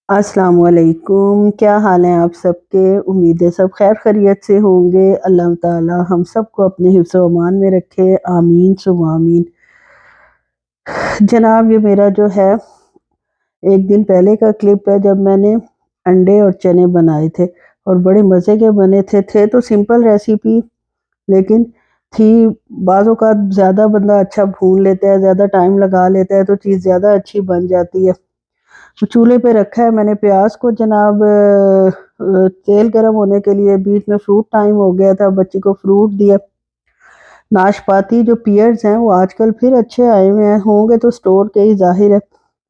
अस्सलाम वालेकुम। क्या हाल हैं आप सबके? उम्मीद है सब खैर खैरियत से होंगे। अल्लाह ताला हम सबको अपने हिफ्ज़ व अमान में रखे, आमीन सुम्मा आमीन। जनाब, ये मेरा जो है एक दिन पहले का क्लिप है जब मैंने अंडे और चने बनाए थे और बड़े मज़े के बने थे तो सिंपल रेसिपी, लेकिन थी बाज़ औक़ात ज़्यादा बंदा अच्छा भून लेता है, ज़्यादा टाइम लगा लेता है तो चीज़ ज़्यादा अच्छी बन जाती है। तो चूल्हे पे रखा है मैंने प्याज को जनाब, तेल गरम होने के लिए। बीच में फ्रूट टाइम हो गया था, बच्ची को फ्रूट दिया। नाशपाती जो पियर्स हैं वो आजकल फिर अच्छे आए हुए हैं, होंगे तो स्टोर के ही ज़ाहिर है,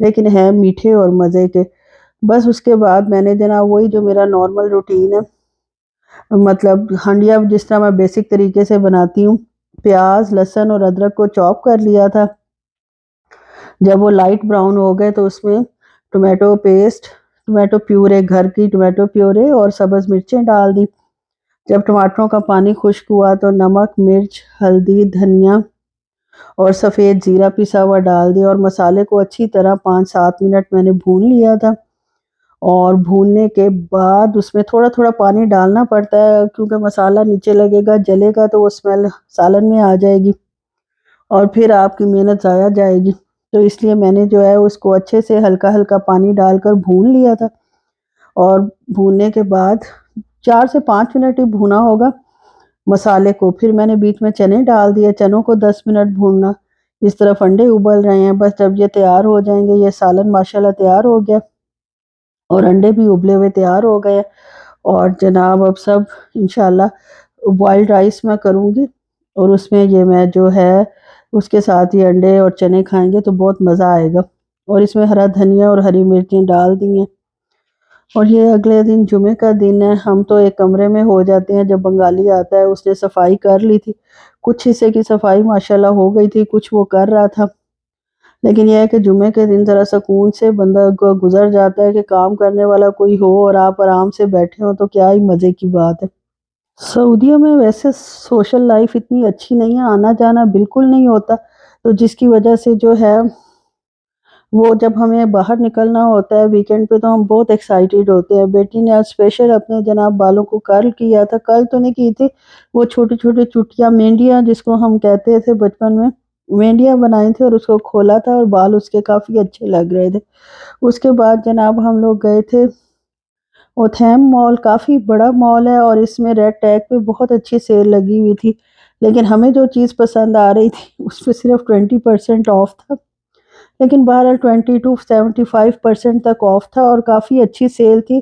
लेकिन हैं मीठे और मज़े के। बस उसके बाद मैंने जनाब वही जो मेरा नॉर्मल रूटीन है, मतलब हंडिया जिस तरह मैं बेसिक तरीके से बनाती हूँ, प्याज लहसुन और अदरक को चॉप कर लिया था। जब वो लाइट ब्राउन हो गए तो उसमें टोमेटो पेस्ट, टोमेटो प्यूरे, घर की टोमेटो प्यूरे और सब्ज़ मिर्चें डाल दी। जब टमाटरों का पानी खुश्क हुआ तो नमक, मिर्च, हल्दी, धनिया और सफ़ेद ज़ीरा पिसा हुआ डाल दिया और मसाले को अच्छी तरह 5-7 मिनट मैंने भून लिया था। और भूनने के बाद उसमें थोड़ा-थोड़ा पानी डालना पड़ता है क्योंकि मसाला नीचे लगेगा, जलेगा तो वो स्मेल सालन में आ जाएगी और फिर आपकी मेहनत ज़ाया जाएगी। तो इसलिए मैंने जो है उसको अच्छे से हल्का-हल्का पानी डालकर भून लिया था और भूनने के बाद 4 से 5 मिनट ही भूना होगा मसाले को। फिर मैंने बीच में चने डाल दिए, चनों को 10 मिनट भूनना। इस तरफ अंडे उबल रहे हैं, बस जब ये तैयार हो जाएँगे, ये सालन माशाल्लाह तैयार हो गया और अंडे भी उबले हुए तैयार हो गए। और जनाब अब सब इंशाल्लाह बॉइल्ड राइस मैं करूँगी और उसमें ये मैं जो है उसके साथ ये अंडे और चने खाएँगे तो बहुत मज़ा आएगा। और इसमें हरा धनिया और हरी मिर्चें डाल दी हैं। और ये अगले दिन जुमे का दिन है, हम तो एक कमरे में हो जाते हैं। जब बंगाली आता है उसने सफाई कर ली थी, कुछ हिस्से की सफाई माशाल्लाह हो गई थी, कुछ वो कर रहा था। लेकिन ये है कि जुमे के दिन ज़रा सुकून से बंदा गुज़र जाता है कि काम करने वाला कोई हो और आप आराम से बैठे हो तो क्या ही मज़े की बात है। सऊदीया में वैसे सोशल लाइफ़ इतनी अच्छी नहीं है, आना-जाना बिल्कुल नहीं होता, तो जिसकी वजह से जो है वो जब हमें बाहर निकलना होता है वीकेंड पे तो हम बहुत एक्साइटेड होते हैं। बेटी ने आज स्पेशल अपने जनाब बालों को कर्ल किया था, कर्ल तो नहीं की थी, वो छोटी-छोटी चुटिया मेहंदियाँ जिसको हम कहते थे बचपन में, मेहंदियाँ बनाई थी और उसको खोला था और बाल उसके काफ़ी अच्छे लग रहे थे। उसके बाद जनाब हम लोग गए थे ओथैम मॉल, काफ़ी बड़ा मॉल है और इसमें रेड टैग पे बहुत अच्छी सेल लगी हुई थी। लेकिन हमें जो चीज़ पसंद आ रही थी उसपे सिर्फ़ 20% ऑफ था। लेकिन बहरहाल 20 टू 75% तक ऑफ था और काफ़ी अच्छी सेल थी।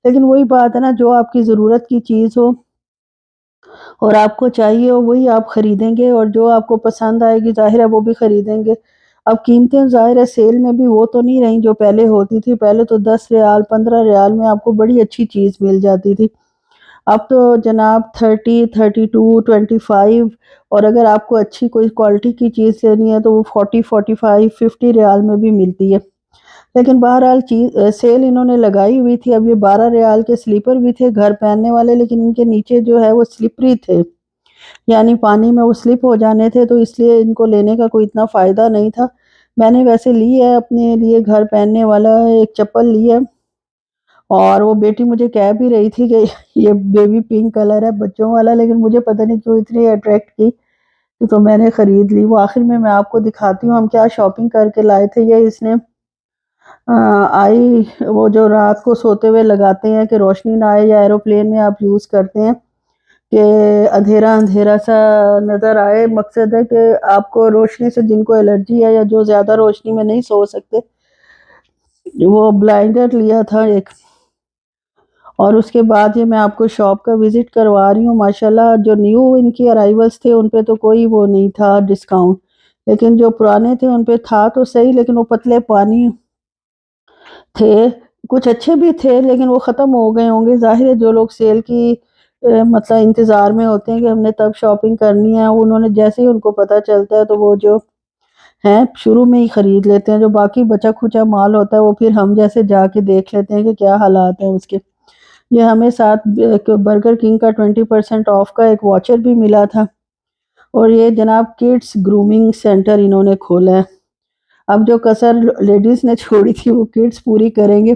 लेकिन वही बात है ना, जो आपकी ज़रूरत की चीज़ हो और आपको चाहिए हो वही आप खरीदेंगे और जो आपको पसंद आएगी ज़ाहिर है वो भी खरीदेंगे। अब कीमतें ज़ाहिर है सेल में भी वो तो नहीं रही जो पहले होती थी। पहले तो 10 रियाल 15 रियाल में आपको बड़ी अच्छी चीज़ मिल जाती थी। अब तो जनाब 30, 32, 25 और अगर आपको अच्छी कोई क्वालिटी की चीज़ लेनी है तो वो 40, 45, 50 रियाल में भी मिलती है। लेकिन बहरहाल सेल इन्होंने लगाई हुई थी। अब ये 12 रियाल के स्लीपर भी थे घर पहनने वाले, लेकिन इनके नीचे जो है वो स्लिपरी थे, यानी पानी में वो स्लिप हो जाने थे, तो इसलिए इनको लेने का कोई इतना फ़ायदा नहीं था। मैंने वैसे ली है अपने लिए घर पहनने वाला एक चप्पल ली है और वो बेटी मुझे कह भी रही थी कि ये बेबी पिंक कलर है बच्चों वाला, लेकिन मुझे पता नहीं क्यों इतनी अट्रैक्ट की, तो मैंने खरीद ली। वो आखिर में मैं आपको दिखाती हूँ हम क्या शॉपिंग करके लाए थे। ये इसने आई वो जो रात को सोते हुए लगाते हैं कि रोशनी ना आए, या एरोप्लेन में आप यूज़ करते हैं कि अंधेरा-अंधेरा सा नज़र आए। मकसद है कि आपको रोशनी से जिनको एलर्जी है या जो ज़्यादा रोशनी में नहीं सो सकते, वो ब्लाइंडर लिया था एक। और उसके बाद ये मैं आपको शॉप का विज़िट करवा रही हूँ। माशाल्लाह जो न्यू इनकी अराइवल्स थे उन पे तो कोई वो नहीं था डिस्काउंट, लेकिन जो पुराने थे उन पे था तो सही, लेकिन वो पतले पानी थे। कुछ अच्छे भी थे लेकिन वो ख़त्म हो गए होंगे। ज़ाहिर है जो लोग सेल की मतलब इंतज़ार में होते हैं कि हमने तब शॉपिंग करनी है, उन्होंने जैसे ही उनको पता चलता है तो वो जो हैं शुरू में ही खरीद लेते हैं। जो बाकी बचा-खुचा माल होता है वो फिर हम जैसे जाके देख लेते हैं कि क्या हालात हैं उसके। ये हमें साथ बर्गर किंग का 20% ऑफ का एक वाउचर भी मिला था। और ये जनाब किड्स ग्रूमिंग सेंटर इन्होंने खोला है। अब जो कसर लेडीज़ ने छोड़ी थी वो किड्स पूरी करेंगे।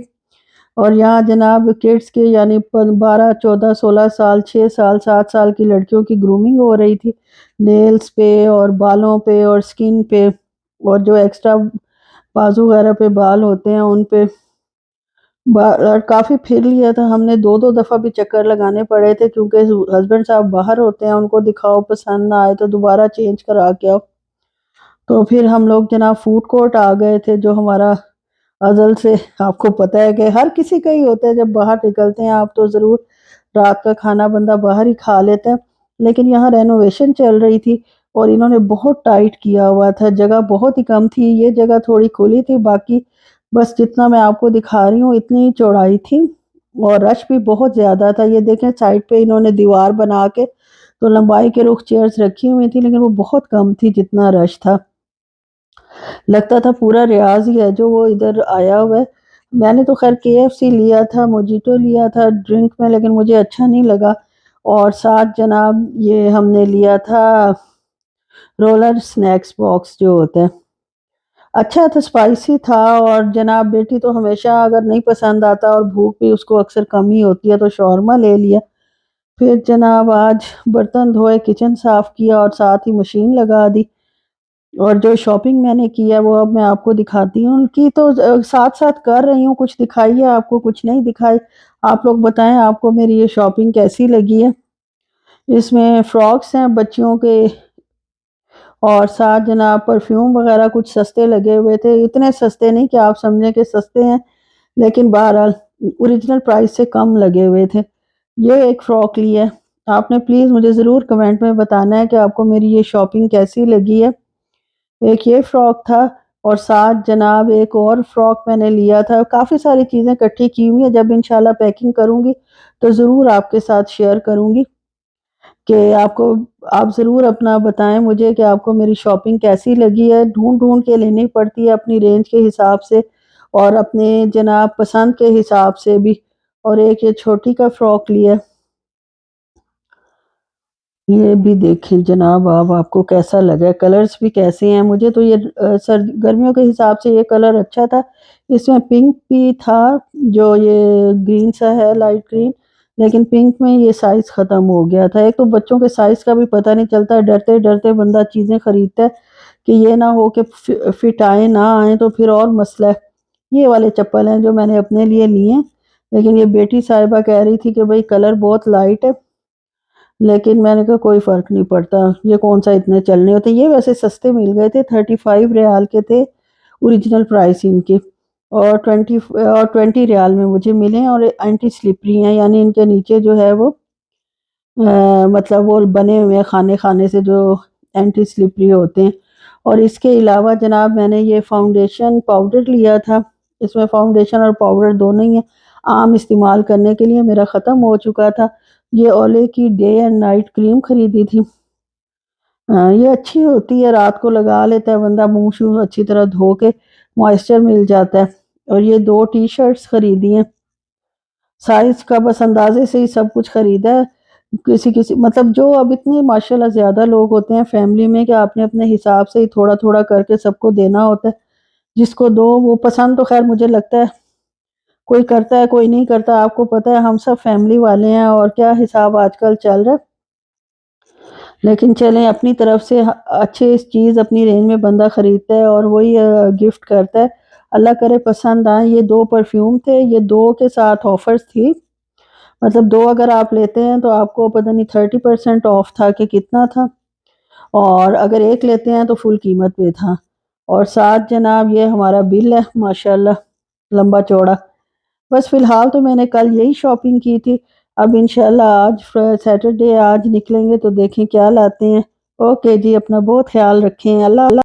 اور یہاں جناب کڈس کے یعنی 12 14 16 سال 6 سال 7 سال کی لڑکیوں کی گرومنگ ہو رہی تھی، نیلز پہ اور بالوں پہ اور سکن پہ، اور جو ایکسٹرا بازو وغیرہ پہ بال ہوتے ہیں ان پہ کافی پھر لیا تھا ہم نے، 2 دفعہ بھی چکر لگانے پڑے تھے کیونکہ ہسبینڈ صاحب باہر ہوتے ہیں، ان کو دکھاؤ پسند نہ آئے تو دوبارہ چینج کرا کے آؤ۔ تو پھر ہم لوگ جناب فوڈ کورٹ آ گئے تھے، جو ہمارا ازل سے آپ کو پتہ ہے کہ ہر کسی کا ہی ہوتا ہے، جب باہر نکلتے ہیں آپ تو ضرور رات کا کھانا بندہ باہر ہی کھا لیتا ہے، لیکن یہاں رینوویشن چل رہی تھی اور انہوں نے بہت ٹائٹ کیا ہوا تھا، جگہ بہت ہی کم تھی، یہ جگہ تھوڑی کھلی تھی، باقی بس جتنا میں آپ کو دکھا رہی ہوں اتنی ہی چوڑائی تھی، اور رش بھی بہت زیادہ تھا۔ یہ دیکھیں سائڈ پہ انہوں نے دیوار بنا کے تو لمبائی کے رخ چیئرز رکھی ہوئی تھی، لیکن وہ بہت کم تھی جتنا رش تھا، لگتا تھا پورا ریاض ہی ہے جو وہ ادھر آیا ہوا ہے۔ میں نے تو خیر KFC لیا تھا، موجیٹو لیا تھا ڈرنک میں، لیکن مجھے اچھا نہیں لگا، اور ساتھ جناب یہ ہم نے لیا تھا رولر سنیکس باکس جو ہوتا ہے، اچھا تھا، اسپائسی تھا، اور جناب بیٹی تو ہمیشہ اگر نہیں پسند آتا اور بھوک بھی اس کو اکثر کم ہی ہوتی ہے تو شاورما لے لیا۔ پھر جناب آج برتن دھوئے، کچن صاف کیا اور ساتھ ہی مشین لگا دی، اور جو شاپنگ میں نے کیا وہ اب میں آپ کو دکھاتی ہوں، ان کی تو ساتھ ساتھ کر رہی ہوں، کچھ دکھائی ہے آپ کو، کچھ نہیں دکھائی، آپ لوگ بتائیں آپ کو میری یہ شاپنگ کیسی لگی ہے۔ اس میں فراکس ہیں بچیوں کے، اور ساتھ جناب پرفیوم وغیرہ کچھ سستے لگے ہوئے تھے، اتنے سستے نہیں کہ آپ سمجھیں کہ سستے ہیں، لیکن بہرحال اوریجنل پرائس سے کم لگے ہوئے تھے۔ یہ ایک فراک لی ہے، آپ نے پلیز مجھے ضرور کمنٹ میں بتانا ہے کہ آپ کو میری یہ شاپنگ کیسی لگی ہے۔ ایک یہ فراک تھا، اور ساتھ جناب ایک اور فراک میں نے لیا تھا، کافی ساری چیزیں اکٹھی کی ہوئی ہیں، جب انشاءاللہ پیکنگ کروں گی تو ضرور آپ کے ساتھ شیئر کروں گی کہ آپ ضرور اپنا بتائیں مجھے کہ آپ کو میری شاپنگ کیسی لگی ہے، ڈھونڈ ڈھونڈ کے لینی پڑتی ہے اپنی رینج کے حساب سے اور اپنے جناب پسند کے حساب سے بھی۔ اور ایک یہ چھوٹی کا فراک لیا، یہ بھی دیکھیں جناب آپ کو کیسا لگا ہے، کلرز بھی کیسے ہیں، مجھے تو یہ گرمیوں کے حساب سے یہ کلر اچھا تھا، اس میں پنک بھی تھا جو یہ گرین سا ہے لائٹ گرین، لیکن پنک میں یہ سائز ختم ہو گیا تھا۔ ایک تو بچوں کے سائز کا بھی پتہ نہیں چلتا، ڈرتے ڈرتے بندہ چیزیں خریدتا ہے کہ یہ نہ ہو کہ فٹ آئیں نہ آئیں تو پھر اور مسئلہ ہے۔ یہ والے چپل ہیں جو میں نے اپنے لیے لیے ہیں، لیکن یہ بیٹی صاحبہ کہہ رہی تھی کہ بھئی کلر بہت لائٹ ہے، لیکن میں نے کہا کوئی فرق نہیں پڑتا، یہ کون سا اتنے چلنے ہوتے، یہ ویسے سستے مل گئے تھے، 35 ریال کے تھے اوریجنل پرائس ان کے، اور 20 ریال میں مجھے ملے، اور اینٹی سلپری ہیں، یعنی ان کے نیچے جو ہے وہ مطلب وہ بنے ہوئے ہیں خانے خانے سے جو اینٹی سلپری ہوتے ہیں۔ اور اس کے علاوہ جناب میں نے یہ فاؤنڈیشن پاؤڈر لیا تھا، اس میں فاؤنڈیشن اور پاؤڈر دونوں ہی ہیں، عام استعمال کرنے کے لیے، میرا ختم ہو چکا تھا۔ یہ اولے کی ڈے اینڈ نائٹ کریم خریدی تھی، یہ اچھی ہوتی ہے، رات کو لگا لیتا ہے بندہ، منہ شو اچھی طرح دھو کے، موئسچر مل جاتا ہے۔ اور یہ 2 ٹی شرٹس خریدی ہیں، سائز کا بس اندازے سے ہی سب کچھ خریدا ہے، کسی مطلب جو اب اتنے ماشاءاللہ زیادہ لوگ ہوتے ہیں فیملی میں کہ آپ نے اپنے حساب سے ہی تھوڑا تھوڑا کر کے سب کو دینا ہوتا ہے، جس کو دو وہ پسند تو خیر مجھے لگتا ہے کوئی کرتا ہے کوئی نہیں کرتا، آپ کو پتہ ہے ہم سب فیملی والے ہیں، اور کیا حساب آج کل چل رہا ہے، لیکن چلیں اپنی طرف سے اچھے چیز اپنی رینج میں بندہ خریدتا ہے اور وہی گفٹ کرتا ہے، اللہ کرے پسند آئے۔ یہ 2 پرفیوم تھے، یہ 2 کے ساتھ آفرز تھی، مطلب 2 اگر آپ لیتے ہیں تو آپ کو پتہ نہیں 30% آف تھا کہ کتنا تھا، اور اگر ایک لیتے ہیں تو فل قیمت پہ تھا، اور ساتھ جناب یہ ہمارا بل ہے ماشاءاللہ لمبا چوڑا۔ بس فی الحال تو میں نے کل یہی شاپنگ کی تھی، اب انشاءاللہ آج سیٹرڈے، آج نکلیں گے تو دیکھیں کیا لاتے ہیں۔ اوکے جی، اپنا بہت خیال رکھیں، اللہ